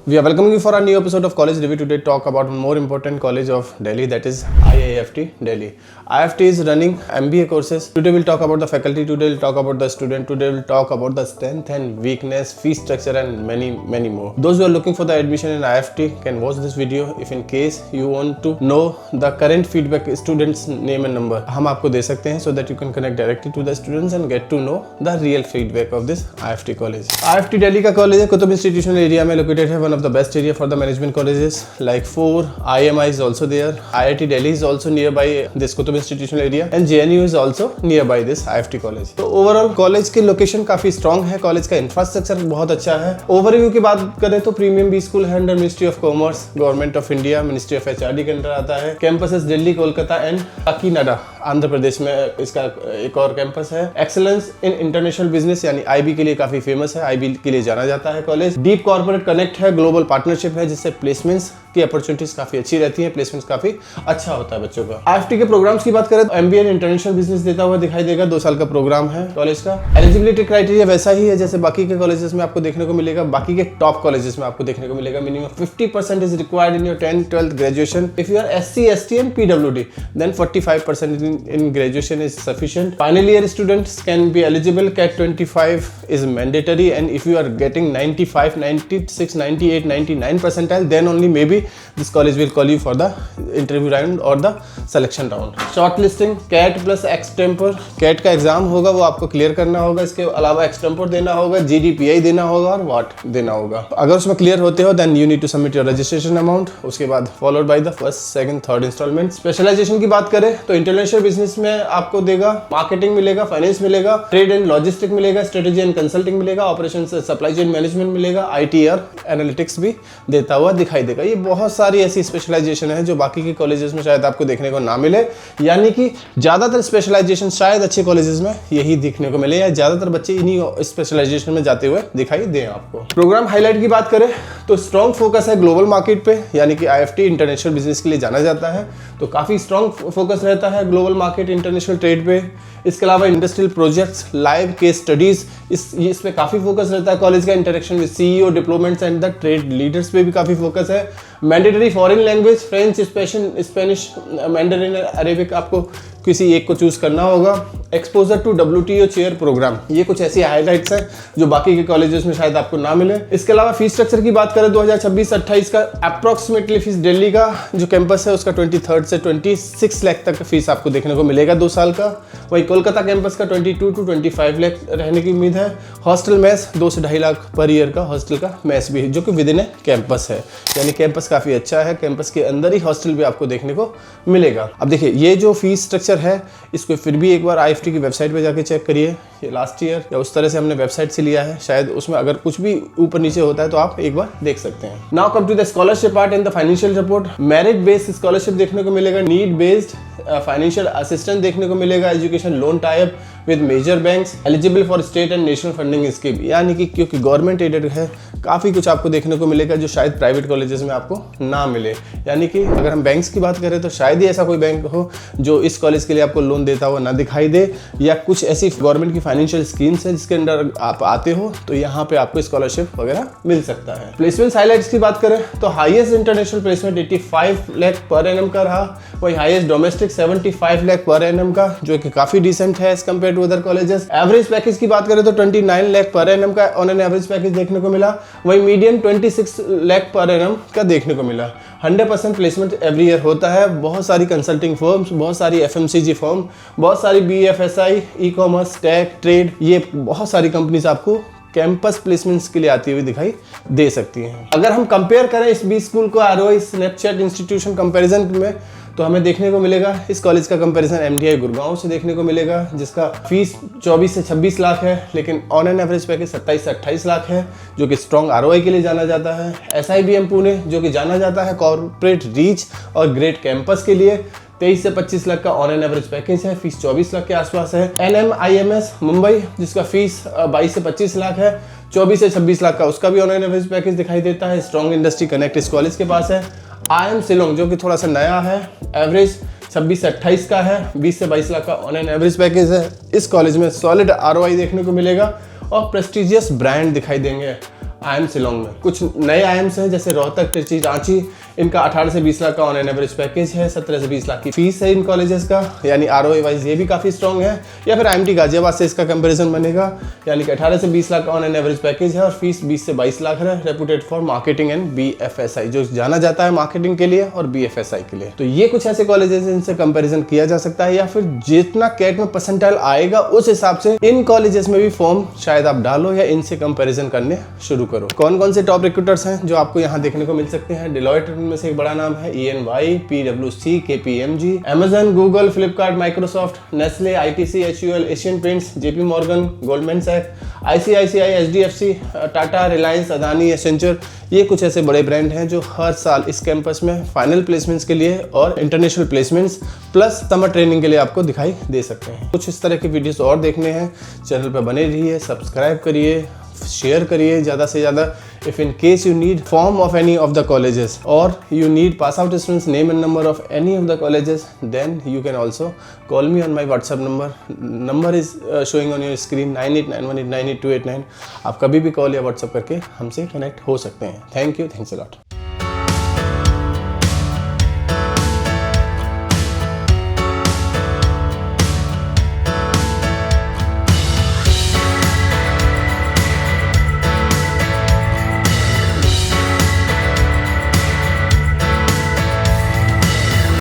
We are welcoming you for a new episode of College Review. Today talk about more important college of Delhi, that is IIFT Delhi. IIFT is running MBA courses. Today we'll talk about the faculty, today we'll talk about the student, today we'll talk about the strength and weakness, fee structure and many more. Those who are looking for the admission in IIFT can watch this video if in case you want to know the current feedback students name and number. हम आपको दे सकते हैं so that you can connect directly to the students and get to know the real feedback of this IIFT college. IIFT Delhi का college है, Qutub institutional area में located है, one of the best area for the management colleges. Like 4 IMI is also there. IIT Delhi is also nearby this Qutub institutional area and JNU is also nearby this IIFT college. तो overall college की location काफी strong है, college का infrastructure बहुत अच्छा है. Overview की बात करें तो प्रीमियम बी स्कूल है under ministry of commerce, government of India, ministry of HRD के अंडर आता है. कैंपसेस दिल्ली, कोलकाता एंड काकीनाडा आंध्र प्रदेश में इसका एक और कैंपस है. एक्सेलेंस इन इंटरनेशनल बिजनेस यानी IB के लिए काफी फेमस है, IB के लिए जाना जाता है कॉलेज. डीप कॉर्पोरेट कनेक्ट है, ग्लोबल पार्टनरशिप है, जिससे प्लेसमेंट्स की अपॉर्चुनिटीज काफी अच्छी रहती है, प्लेसमेंट्स काफी अच्छा होता है बच्चों का. IIFT के प्रोग्राम्स की बात करें तो MBA इन इंटरनेशनल बिजनेस देता हुआ दिखाई देगा. 2 साल का प्रोग्राम है कॉलेज का. एलिजिबिलिटी क्राइटेरिया वैसा ही है जैसे बाकी के कॉलेजेस में आपको देखने को मिलेगा, बाकी के टॉप कॉलेजेस में आपको देखने को मिलेगा. Minimum 50% is required in your 10th 12th graduation. If you are SC ST and PWD then 45% in graduation is sufficient. Final year students can be eligible. CAT 25 is mandatory, and if you are getting 95, 96, 98, 99 percentile, then only maybe this college will call you for the interview round or the selection round. Shortlisting CAT plus extempore. CAT का exam होगा वो आपको clear करना होगा, इसके अलावा extempore देना होगा, GDPI देना होगा और WAT देना होगा. अगर उसमें क्लियर होते हो then you need to submit your registration amount. उसके बाद followed by the first, second, third installment. Specialization की बात करें तो इंटरनेशनल बिजनेस में आपको देगा मार्केटिंग मिलेगा, फाइनेंस मिलेगा, ट्रेड एंड लॉजिस्टिक मिलेगा, स्ट्रेटेजी एंड कंसल्टिंग मिलेगा, ऑपरेशन सप्लाई चेन मैनेजमेंट मिलेगा, IT और एनालिटिक्स भी देता हुआ दिखाई देगा. ये बहुत सारी ऐसी स्पेशलाइजेशन है जो बाकी के कॉलेजेस में शायद आपको देखने को ना मिले, यानी कि ज्यादातर स्पेशलाइजेशन शायद अच्छे कॉलेजेस में यही देखने को मिले या ज्यादातर बच्चे इन्हीं स्पेशलाइजेशन में जाते हुए दिखाई दें आपको. प्रोग्राम हाईलाइट की बात करें तो स्ट्रॉन्ग फोकस है ग्लोबल मार्केट पे, यानी कि IIFT इंटरनेशनल बिजनेस के लिए जाना जाता है तो काफी स्ट्रॉन्ग फोकस रहता है ग्लोबल मार्केट, इंटरनेशनल ट्रेड पे. इसके अलावा industrial projects, live case studies, इस पे काफी फोकस रहता है. कॉलेज का interaction with CEO, diplomats and the trade leaders पे भी काफी फोकस है. Mandatory foreign language, French, Spanish, Mandarin, Arabic आपको किसी एक को चूज करना होगा. Exposure to WTO chair program, ये कुछ ऐसी हाईलाइट्स हैं जो बाकी के कॉलेजेस में शायद आपको ना मिले. इसके अलावा फीस स्ट्रक्चर की बात करें 2026-28 का अप्रोक्सीमेटली फीस दिल्ली का जो कैंपस है उसका 23 से 26 लाख तक का फीस आपको देखने को मिलेगा 2 साल का. वही कोलकाता कैंपस का 22 to 25 लाख रहने की उम्मीद है. हॉस्टल मैस 2 से 2.5 लाख पर ईयर का हॉस्टल का मैस भी है जो कि विद इन ए कैंपस है, यानी कैंपस काफी अच्छा है. कैंपस के अंदर ही हॉस्टल भी आपको देखने को मिलेगा. अब देखिए ये जो फीस स्ट्रक्चर है इसको फिर भी एक बार IIFT की वेबसाइट पे जाके चेक करिए. ये लास्ट ईयर या उस तरह से हमने वेबसाइट से लिया है, शायद उसमें अगर कुछ भी ऊपर नीचे होता है तो आप एक बार देख सकते हैं. Now come to the scholarship part and the financial support. Merit based scholarship देखने को मिलेगा, नीड बेस्ड फाइनेंशियल असिस्टेंस देखने को मिलेगा, education loan type with major banks, eligible for state and national funding scheme, यानी कि क्योंकि गवर्नमेंट एडेड है काफ़ी कुछ आपको देखने को मिलेगा जो शायद प्राइवेट कॉलेजेस में आपको ना मिले. यानी कि अगर हम बैंक्स की बात करें तो शायद ही ऐसा कोई बैंक हो जो इस कॉलेज के लिए आपको लोन देता हुआ ना दिखाई दे, या कुछ ऐसी गवर्नमेंट की फाइनेंशियल स्कीम्स है जिसके अंदर आप आते हो तो यहाँ पे आपको स्कॉलरशिप वगैरह मिल सकता है. प्लेसमेंट हाईलाइट्स की बात करें तो highest international placement 85 lakh per annum का रहा, वही highest domestic 75 lakh per annum का जो कि काफी डिसेंट है as compared to other colleges. Average package की बात करें तो 29 लाख पर एनम का ऑन एन एवरेज पैकेज देखने को मिला, वही मीडियम 26 लाख पर एनम का देखने को मिला. 100% प्लेसमेंट एवरी ईयर होता है. बहुत सारी कंसल्टिंग फर्म्स, बहुत सारी FMCG फर्म, बहुत सारी BFSI, ई-कॉमर्स, टेक, ट्रेड, ये बहुत सारी कंपनीज आपको कैंपस प्लेसमेंट्स के लिए आती हुई दिखाई दे सकती हैं. अगर हम कंपेयर करें इस बी स्कूल को ROI स्नैपचैट इंस्टीट्यूशन कंपैरिजन में तो हमें देखने को मिलेगा इस कॉलेज का कंपैरिजन MDI गुड़गांव से देखने को मिलेगा जिसका फीस 24 से 26 लाख है, लेकिन ऑन एन एवरेज पैकेज 27 से 28 लाख है जो कि स्ट्रॉन्ग ROI के लिए जाना जाता है. SIBM पुणे जो कि जाना जाता है कॉर्पोरेट रीच और ग्रेट कैंपस के लिए, 23 से 25 लाख का ऑन एन एवरेज पैकेज है, फीस 24 लाख के आसपास है. NMIMS मुंबई जिसका फीस 22 से 25 लाख है, 24 से 26 लाख का उसका भी ऑन एन एवरेज पैकेज दिखाई देता है. स्ट्रॉन्ग इंडस्ट्री कनेक्ट इस कॉलेज के पास है. IIM शिलोंग जो कि थोड़ा सा नया है, एवरेज 26 से 28 का है, 20 से 22 लाख का ऑन एन एवरेज पैकेज है. इस कॉलेज में सॉलिड ROI देखने को मिलेगा और प्रेस्टिजियस ब्रांड दिखाई देंगे. IIM शिलोंग में। कुछ नए IIMs हैं जैसे रोहतक, ट्रिची, रांची, इनका 18 से 20 लाख का ऑन एन एवरेज पैकेज है, 17 से 20 लाख की फीस है इन कॉलेजेस का, यानी ROA वाइज ये भी काफ़ी स्ट्रॉन्ग है। या फिर IMT गाजियाबाद से इसका कंपैरिजन बनेगा, यानी कि 18 से 20 लाख का ऑन एन एवरेज पैकेज है और फीस 20 से 22 लाख है। Reputed for marketing and BFSI, जो जाना जाता है मार्केटिंग के लिए और BFSI के लिए। तो ये कुछ ऐसे कॉलेजेस हैं इनसे कंपैरिजन किया जा सकता है, या फिर जितना कैट में परसेंटाइल आएगा उस हिसाब से इन कॉलेजेस में भी फॉर्म शायद आप डालो या इनसे कंपैरिजन करने शुरू करो। कौन कौन से टॉप रिक्रूटर्स हैं जो आपको यहाँ देखने को मिल सकते हैं? डेलॉयट में से एक बड़ा नाम है, EY, PwC, KPMG, Amazon, Google, Flipkart, Microsoft, Nestle, ITC, HUL, Asian Paints, JP Morgan, Goldman Sachs, ICICI, HDFC, Tata, Reliance, Adani, Accenture, ये कुछ ऐसे बड़े ब्रांड हैं जो हर साल इस कैंपस में फाइनल प्लेसमेंट्स के लिए और international placements plus summer training के लिए आपको दिखाई दे सकते हैं। कुछ इस तरह के वीडियोस और देखने हैं, चैनल पर बने रहिए, सब्सक्राइब करिए, शेयर करिए ज़्यादा से ज़्यादा। If in case you need form of any of the colleges or you need pass out students name and number of any of the colleges, then you can also call me on my WhatsApp number. Number is showing on your screen 9891898289। आप कभी भी call या WhatsApp करके हमसे connect हो सकते हैं। Thank you, thanks a lot.